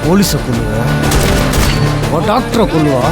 போலீஸை கொள்ளுவா, டாக்டரை கொள்ளுவா.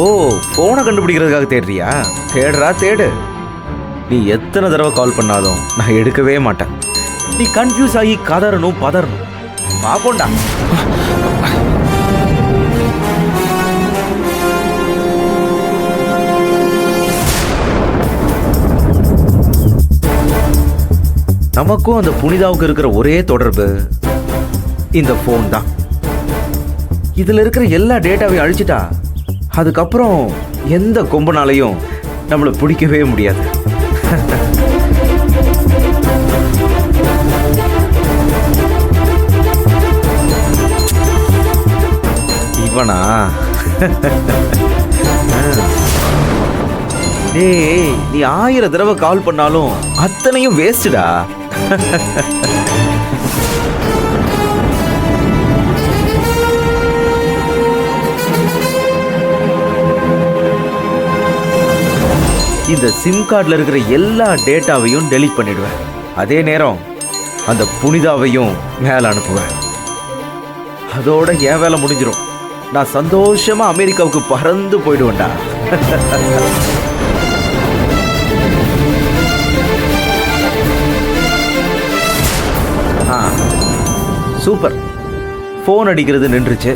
ஓ, போனை கண்டுபிடிக்கிறதுக்காக தேடுறியா? தேடுறா தேடு. நீ எத்தனை தடவை கால் பண்ணாலும் நான் எடுக்கவே மாட்டேன். நீ கன்ஃபியூஸ் ஆகி கதறணும் பதறணும். பாப்போண்டா. நமக்கும் அந்த புனிதாவுக்கு இருக்கிற ஒரே தொடர்பு இந்த போன் தான். இதுல இருக்கிற எல்லா டேட்டாவையும் அழிச்சிட்டா அதுக்கப்புறம் எந்த கொம்பனாலையும் நம்மளை பிடிக்கவே முடியாது. இவனா? ஏய், நீ 1000 தடவை கால் பண்ணாலும் அத்தனையும் வேஸ்டா. இந்த சிம் கார்டில் இருக்கிற எல்லா டேட்டாவையும் டெலீட் பண்ணிடுவேன். அதே நேரம் அந்த புனிதாவையும் மேலே அனுப்புவேன். அதோட என் வேலை முடிஞ்சிடும். நான் சந்தோஷமா அமெரிக்காவுக்கு பறந்து போயிடுவேன்டா. சூப்பர். ஃபோன் அடிக்கிறது நின்றுச்சு.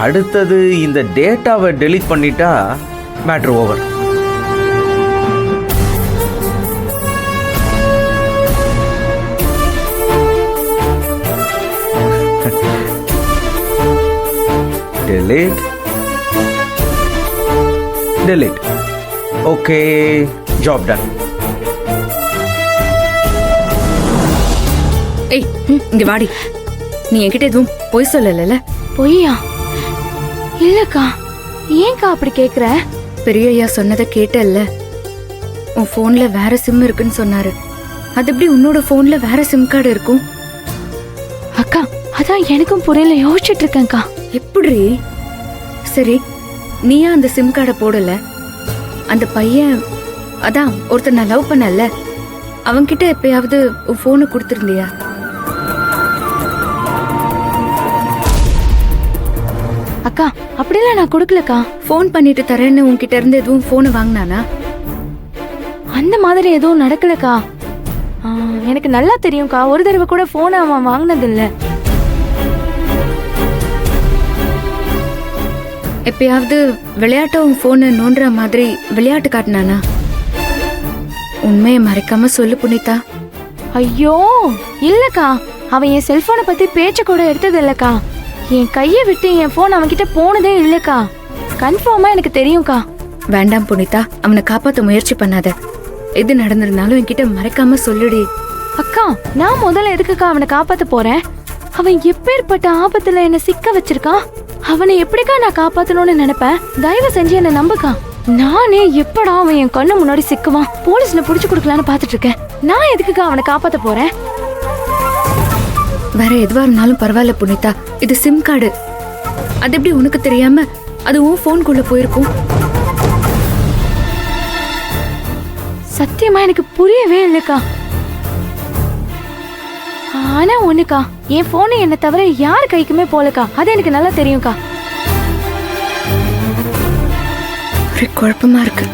அடுத்தது இந்த டேட்டாவை டெலீட் பண்ணிட்டா matter over. delete delete. Okay, job done. ஏய், இங்க வாடி. நீ என்கிட்ட எதுவும் பொய் சொல்லல? பொய்யா? இல்லக்கா. ஏன்க்கா அப்படி கேக்குற? பெரியய்யா சொன்னதை கேட்டல்ல. உன் போன்ல வேற சிம் இருக்குன்னு சொன்னாரு. அது எப்படி உன்னோட போன்ல வேற சிம் கார்டு இருக்கும்? அக்கா, அதான் எனக்கும் புரியல, யோசிச்சுட்டு இருக்கேன்க்கா. எப்படி? சரி, நீயா அந்த சிம் கார்டை போடல? அந்த பையன், அதான் ஒருத்தர் நான் லவ் பண்ணல, அவன்கிட்ட எப்பயாவது உன் போனை கொடுத்துருந்தியா? அக்கா, அப்படிலாம் நான் கொடுக்கலக்கா. போன் பண்ணிட்டு தரேன்னு உன்கிட்ட இருந்து எதுவும் போனை வாங்கினானா? அந்த மாதிரி எதுவும் நடக்கலக்கா. எனக்கு நல்லா தெரியும்க்கா, ஒரு தடவை கூட போனை அவன் வாங்கினதில்ல. எப்பயாவது விளையாட்ட உன் போனை நோண்டுற மாதிரி விளையாட்டு காட்டினானா? உண்மையை மறைக்காம சொல்லு புனிதா. ஐயோ இல்லக்கா, அவன் என் செல்போனை பத்தி பேச்ச கூட எடுத்தது இல்லக்கா. என் கையை விட்டு என் போன் அவன்கிட்ட போனதே இல்லக்கா. கன்ஃபார்மா எனக்கு தெரியும்க்கா. வேண்டாம் புனிதா, அவனை காப்பாத்த முயற்சி பண்ணாத. எது நடந்திருந்தாலும் என்கிட்ட மறைக்காம சொல்லுடி. அக்கா, நான் முதல்ல எதுக்குக்கா அவனை காப்பாத்த போறேன்? அவன் எப்பேற்பட்ட ஆபத்துல என்ன சிக்க வச்சிருக்கான். அவனை எப்படிக்கா நான் காப்பாத்தணும்னு நினைப்பேன்? தயவு செஞ்சு என்ன நம்புக்கா. நானே எப்படா அவன் என் கண்ணு முன்னாடி சிக்குவான் போலீஸ்ல புடிச்சு கொடுக்கலான்னு பாத்துட்டு இருக்கேன். நான் எதுக்குக்கா அவனை காப்பாத்த போறேன்? வேற எதுவா இருந்தாலும் பரவாயில்ல புனிதா, இது சிம் கார்டு. அது எப்படி உனக்கு தெரியாம அது உன் போனுக்குள்ள போயிருக்கும்? சத்தியமா எனக்கு புரியவே இல்லக்கா. ஆனா ஒண்ணுக்கா, என் போனை என்ன தவிர யார் கைக்குமே போலக்கா. அது எனக்கு நல்லா தெரியும்க்கா. ஒரு குழப்பமா இருக்கு.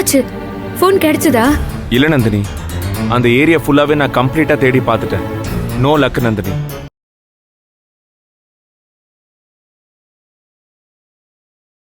என்னாச்சு? ஃபோன் கிடைச்சதா? இல்லை நந்தினி, அந்த ஏரியா ஃபுல்லாகவே நான் கம்ப்ளீட்டாக தேடி பார்த்துட்டேன். No luck Nandini.